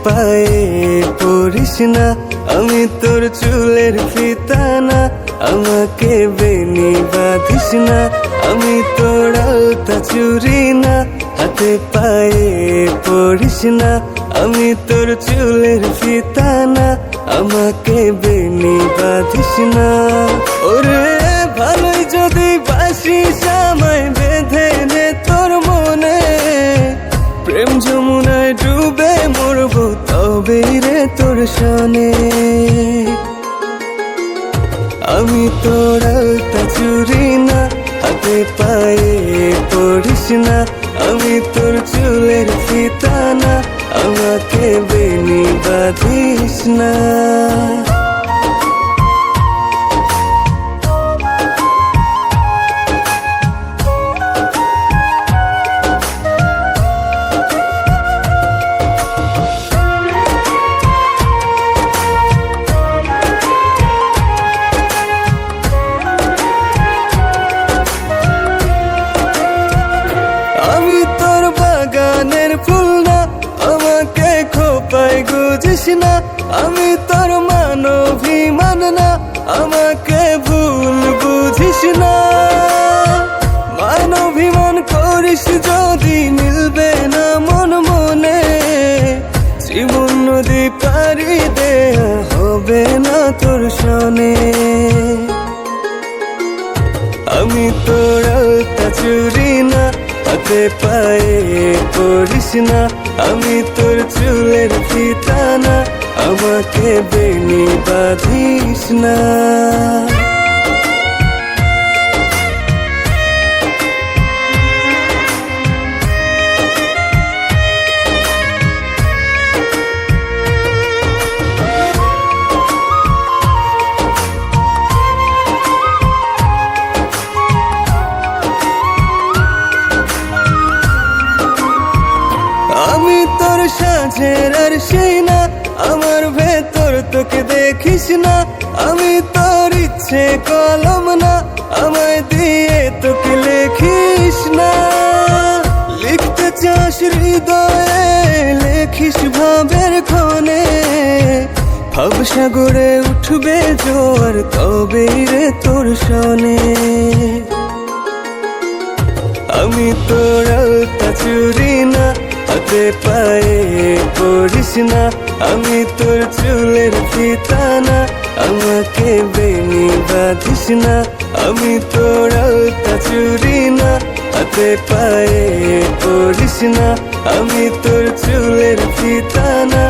পায়ে পড়িস না, আমি তোর চুলের ফিতা না, আমাকে বেনি বাঁধিস না, আমি তোর আলতা চুরি না, হাতে পায়ে পড়িস না, আমি তোর চুলের ফিতা না, আমাকে বেনি বাঁধিস না। ওরে ভালোই যদি বাসিস আমায় বেঁধে নে তোর মনে, প্রেম যমুনায় ডুবে মরবো তবে রে তোর সনে। আমি তোর আলতা চুরি না, হাতে পায়ে পড়িস না, আমি তোর চুলের ফিতা না, আমাকে বেনি বাঁধিস না। আমি তোর বাগানের ফুল না, আমাকে খোপায় গুজিস না, আমি তোর মানভিমান না, আমাকে ভুল বুঝিস না। মানভিমান করিস যদি মিলবে না মন মনে, জীবন নদী পারি দেয়া হবে না তোর সনে। আমি তোর আলতা চুরি না, হাতে পায়ে পড়িস না, আমি তোর চুলের ফিতা না, আমাকে বেনি বাঁধিস না। আমি তোর সাজের আর সেই না, আমার ভেতর তোকে দেখিস না, আমি তোর ইচ্ছে কলম না, আমায় দিয়ে তোকে লেখিস না। লিখতে চাস হৃদয়ে লেখিস ভাবের ক্ষণে, ভাবসাগরে উঠবে জোয়ার তবে রে তোর সনে। আমি তোর আলতা চুরি না, হাতে পায়ে পড়িস না, আমি তোর চুলের ফিতা না, আমাকে বেনি বাঁধিস না। আমি তোর আলতা চুরি না, হাতে পায়ে পড়িস না, আমি তোর চুলের ফিতা না,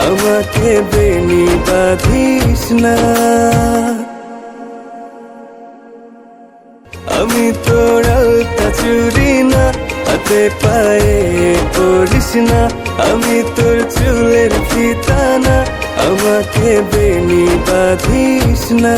আমাকে বেনি বাঁধিস না। আমি তোর আলতা চুরি না, হাতে পায়ে পড়িস না, আমি তোর চুলের ফিতা না, আমাকে বেনি বাঁধিস না।